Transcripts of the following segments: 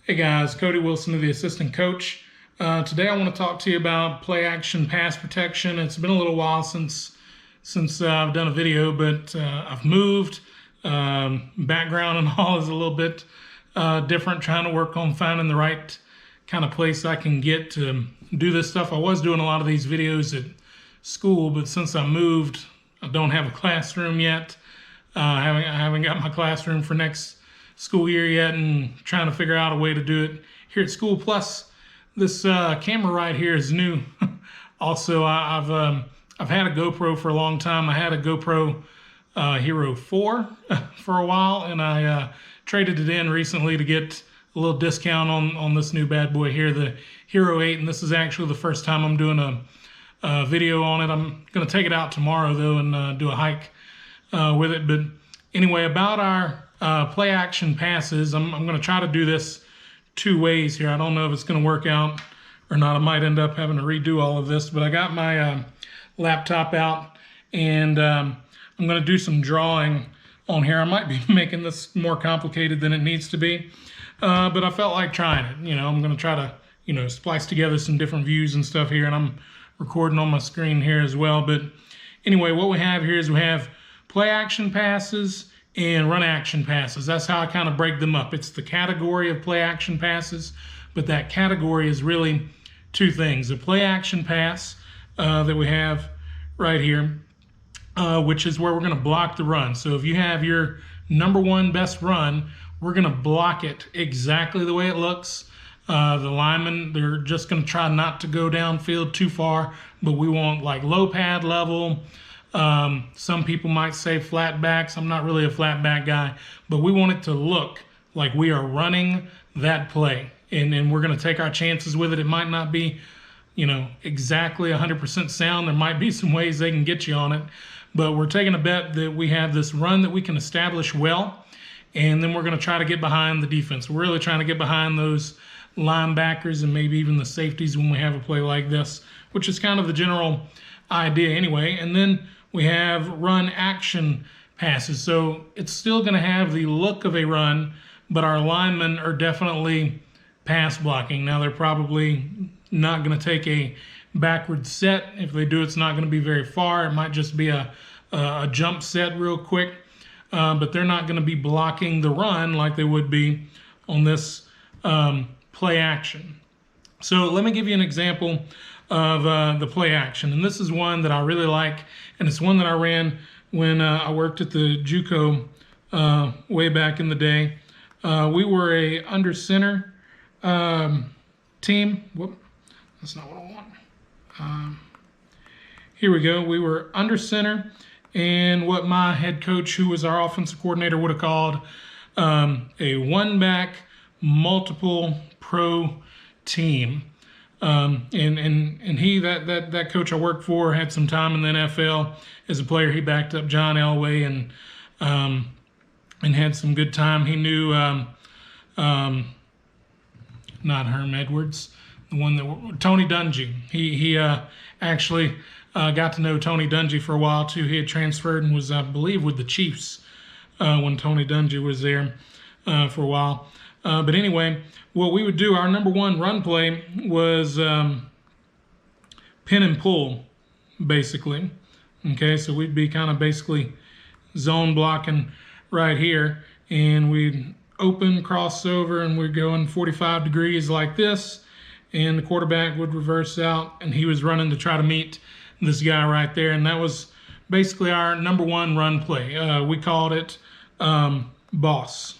Hey guys, Cody Wilson, the assistant coach. Today I want to talk to you about play action pass protection. It's been a little while since I've done a video, but I've moved. Background and all is a little bit different, trying to work on finding the right kind of place I can get to do this stuff. I was doing a lot of these videos at school, but since I moved, I don't have a classroom yet. I haven't got my classroom for next school year yet, and trying to figure out a way to do it here at school. Plus, this camera right here is new. Also, I've had a GoPro for a long time. I had a GoPro Hero 4 for a while, and I traded it in recently to get a little discount on this new bad boy here, the Hero 8. And this is actually the first time I'm doing a video on it. I'm going to take it out tomorrow though and do a hike with it. But anyway, about our play action passes, I'm going to try to do this two ways here. I don't know if it's going to work out or not. I might end up having to redo all of this, but I got my laptop out, and I'm going to do some drawing on here. I might be making this more complicated than it needs to be, but I felt like trying it. I'm going to try to, splice together some different views and stuff here, and I'm recording on my screen here as well. But anyway, what we have here is we have play action passes and run action passes. That's how I kind of break them up. It's the category of play action passes, but that category is really two things. A play action pass that we have right here, which is where we're going to block the run. So if you have your number one best run, we're going to block it exactly the way it looks. The linemen, they're just going to try not to go downfield too far, but we want like low pad level. Some people might say flat backs. I'm not really a flat back guy, but we want it to look like we are running that play, and we're going to take our chances with it. It might not be, exactly 100% sound. There might be some ways they can get you on it, but we're taking a bet that we have this run that we can establish well, and then we're going to try to get behind the defense. We're really trying to get behind those linebackers and maybe even the safeties when we have a play like this, which is kind of the general idea anyway. And then we have run action passes. So it's still going to have the look of a run, but our linemen are definitely pass blocking. Now, they're probably not going to take a backward set. If they do, it's not going to be very far. It might just be a jump set real quick, but they're not going to be blocking the run like they would be on this play action. So let me give you an example of the play action, and this is one that I really like, and it's one that I ran when I worked at the JUCO way back in the day. We were a under center team. Whoop, that's not what I want. Here we go. We were under center, and what my head coach, who was our offensive coordinator, would have called a one-back multiple pro team. And he, that coach I worked for, had some time in the NFL as a player. He backed up John Elway and had some good time. He knew not Herm Edwards, the one that Tony Dungy. He actually got to know Tony Dungy for a while too. He had transferred and was, I believe, with the Chiefs when Tony Dungy was there for a while. But anyway, what we would do, our number one run play was pin and pull, basically. Okay, so we'd be kind of basically zone blocking right here, and we'd open, cross over, and we'd go in 45 degrees like this, and the quarterback would reverse out, and he was running to try to meet this guy right there, and that was basically our number one run play. We called it boss.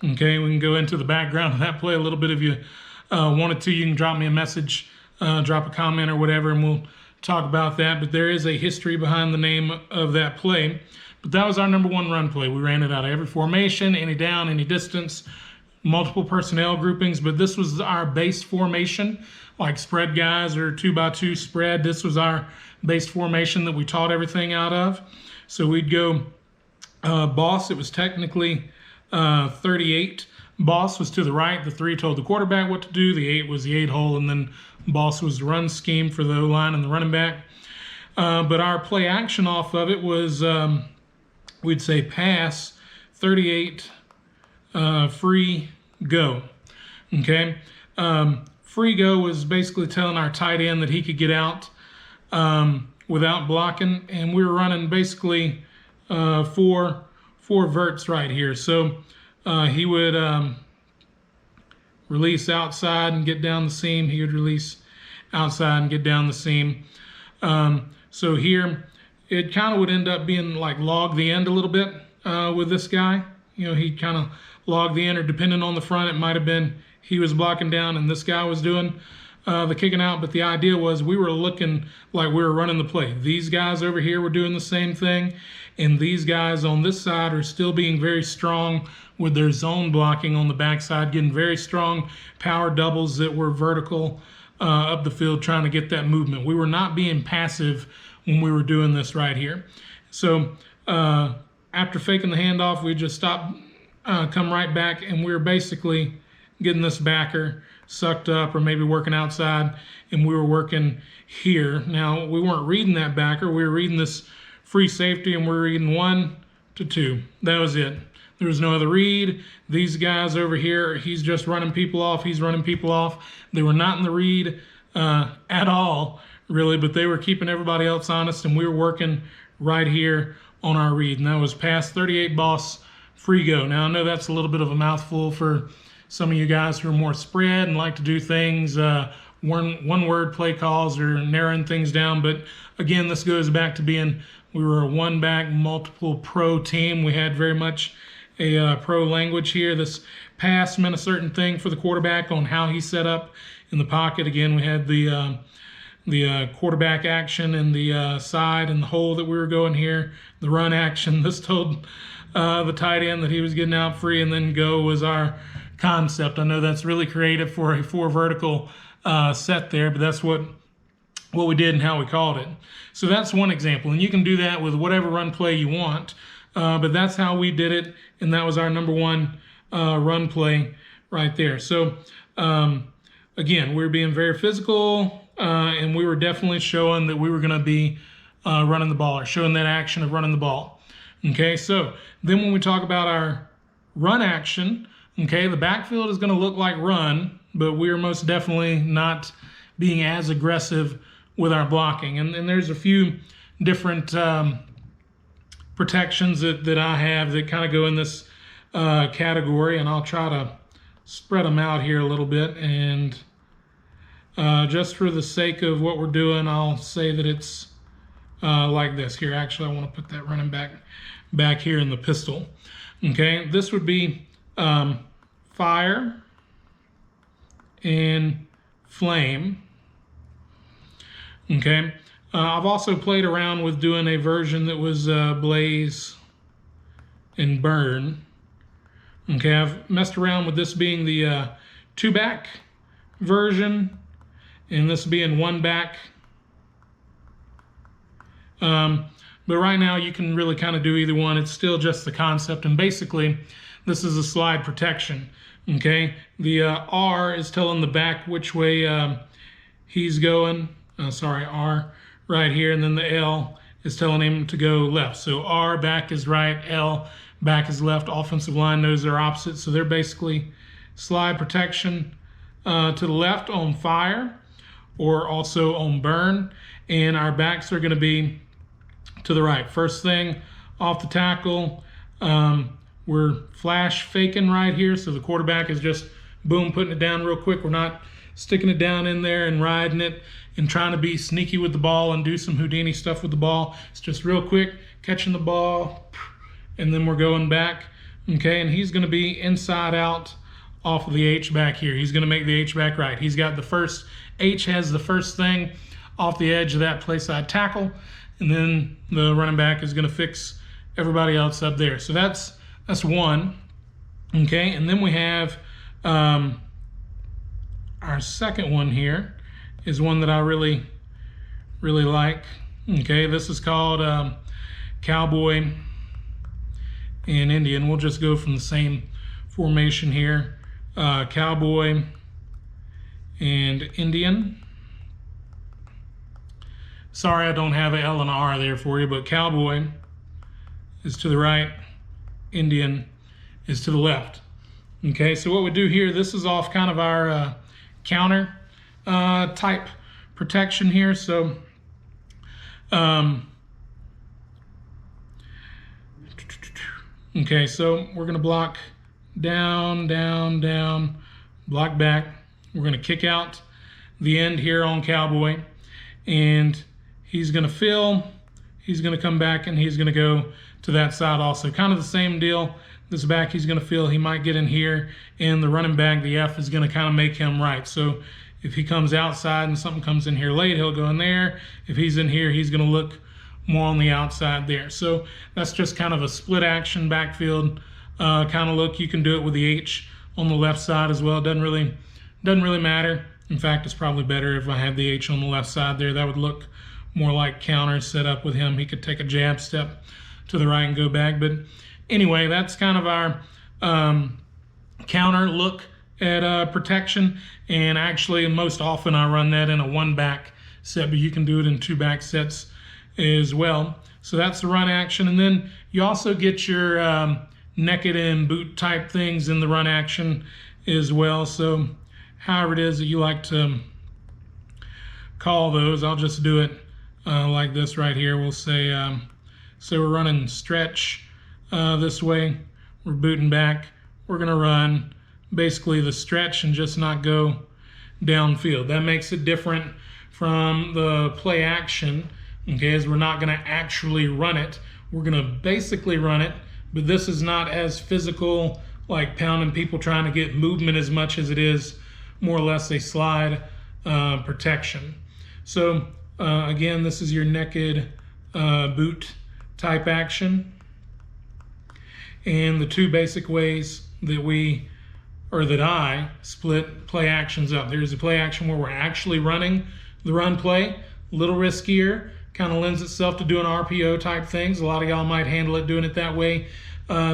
Okay, we can go into the background of that play a little bit if you wanted to. You can drop me a message, drop a comment or whatever, and we'll talk about that. But there is a history behind the name of that play. But that was our number one run play. We ran it out of every formation, any down, any distance, multiple personnel groupings. But this was our base formation, like spread guys or 2x2 spread. This was our base formation that we taught everything out of. So we'd go boss. It was technically 38. Boss was to the right. The 3 told the quarterback what to do. The 8 was the 8 hole, and then boss was the run scheme for the O-line and the running back. But our play action off of it was, we'd say pass, 38, free, go. Okay. Free-go was basically telling our tight end that he could get out without blocking, and we were running basically four verts right here. So he would release outside and get down the seam. He would release outside and get down the seam. So here, it kind of would end up being like log the end a little bit with this guy. You know, he'd kind of log the end, or depending on the front, it might have been he was blocking down and this guy was doing the kicking out. But the idea was we were looking like we were running the play. These guys over here were doing the same thing, and these guys on this side are still being very strong with their zone blocking on the backside, getting very strong power doubles that were vertical up the field, trying to get that movement. We were not being passive when we were doing this right here. So after faking the handoff, we just stopped, come right back, and we were basically getting this backer sucked up or maybe working outside, and we were working here. Now, we weren't reading that backer. We were reading this free safety, and we were reading 1 to 2. That was it. There was no other read. These guys over here, he's just running people off. He's running people off. They were not in the read at all, really, but they were keeping everybody else honest, and we were working right here on our read, and that was pass 38 boss free go. Now, I know that's a little bit of a mouthful for some of you guys who are more spread and like to do things, one word play calls or narrowing things down. But again, this goes back to being, we were a one back multiple pro team. We had very much a pro language here. This pass meant a certain thing for the quarterback on how he set up in the pocket. Again, we had the quarterback action and the side and the hole that we were going here. The run action, this told the tight end that he was getting out free, and then go was our concept. I know that's really creative for a 4 vertical set there, but that's what we did and how we called it. So that's one example, and you can do that with whatever run play you want, but that's how we did it, and that was our number 1 run play right there. So again, we were being very physical, and we were definitely showing that we were going to be running the ball, or showing that action of running the ball. Okay, so then when we talk about our run action, okay, the backfield is going to look like run, but we are most definitely not being as aggressive with our blocking. And there's a few different protections that I have that kind of go in this category, and I'll try to spread them out here a little bit. And just for the sake of what we're doing, I'll say that it's like this. Here, actually, I want to put that running back here in the pistol. Okay, this would be fire and flame. Okay, I've also played around with doing a version that was blaze and burn. Okay, I've messed around with this being the 2-back version, and this being 1-back. But right now you can really kind of do either one. It's still just the concept, and basically this is a slide protection. Okay, the R is telling the back which way he's going. R right here, and then the L is telling him to go left. So R, back is right, L, back is left. Offensive line knows they're opposite, so they're basically slide protection to the left on fire, or also on burn, and our backs are going to be to the right. First thing off the tackle, we're flash faking right here, so the quarterback is just boom, putting it down real quick. We're not sticking it down in there and riding it and trying to be sneaky with the ball and do some Houdini stuff with the ball. It's just real quick, catching the ball, and then we're going back. Okay, and he's going to be inside out off of the H back here. He's going to make the H back right. He's got the first, H has the first thing off the edge of that play side tackle, and then the running back is going to fix everybody else up there. So that's one. Okay, and then we have our second one here is one that I really like. Okay, this is called Cowboy and Indian. We'll just go from the same formation here. Cowboy and Indian. Sorry I don't have an L and an R there for you, but Cowboy is to the right, Indian is to the left. Okay, so what we do here, this is off kind of our counter type protection here. So okay, so we're gonna block down, down, down, block back. We're gonna kick out the end here on Cowboy, and he's gonna fill, he's gonna come back, and he's gonna go to that side also. Kind of the same deal. This back he's gonna fill, he might get in here, and the running back, the F, is gonna kind of make him right. So if he comes outside and something comes in here late, he'll go in there. If he's in here, he's gonna look more on the outside there. So that's just kind of a split action backfield kind of look. You can do it with the H on the left side as well. Doesn't really matter. In fact, it's probably better if I have the H on the left side there. That would look more like counter set up with him. He could take a jab step to the right and go back. But anyway, that's kind of our counter look at protection. And actually, most often I run that in a one back set, but you can do it in two back sets as well. So that's the run action. And then you also get your naked and boot type things in the run action as well. So however it is that you like to call those, I'll just do it like this right here. We'll say, so we're running stretch this way, we're booting back, we're gonna run basically the stretch and just not go downfield. That makes it different from the play action, okay, as we're not gonna actually run it. We're gonna basically run it, but this is not as physical, like pounding people trying to get movement as much as it is more or less a slide protection. So again, this is your naked boot type action. And the two basic ways that I split play actions up. There's a play action where we're actually running the run play, a little riskier, kind of lends itself to doing RPO type things. A lot of y'all might handle it doing it that way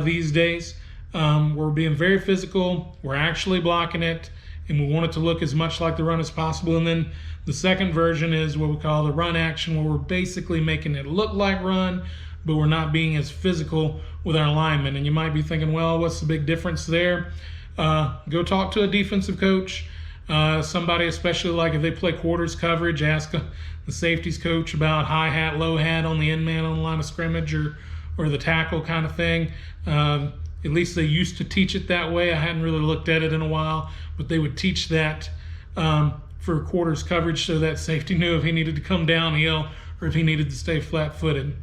these days. We're being very physical, we're actually blocking it, and we want it to look as much like the run as possible. And then the second version is what we call the run action, where we're basically making it look like run, but we're not being as physical with our alignment. And you might be thinking, well, what's the big difference there? Go talk to a defensive coach, somebody, especially like if they play quarters coverage, ask the safeties coach about high hat, low hat on the end man on the line of scrimmage, or the tackle kind of thing. At least they used to teach it that way. I hadn't really looked at it in a while, but they would teach that for quarters coverage, so that safety knew if he needed to come downhill or if he needed to stay flat-footed.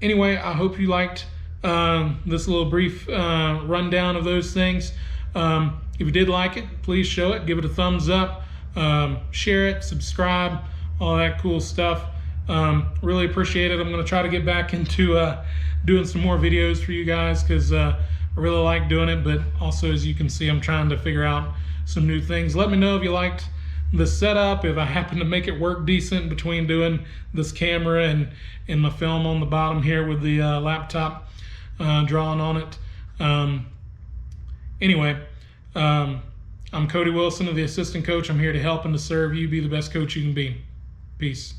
Anyway, I hope you liked this little brief rundown of those things. If you did like it, please show it, give it a thumbs up, share it, subscribe, all that cool stuff. Really appreciate it. I'm going to try to get back into doing some more videos for you guys, because I really like doing it, but also, as you can see, I'm trying to figure out some new things. Let me know if you liked the setup, if I happen to make it work decent between doing this camera and my film on the bottom here with the laptop drawing on it. Anyway, I'm Cody Wilson, the assistant coach. I'm here to help and to serve you be the best coach you can be. Peace.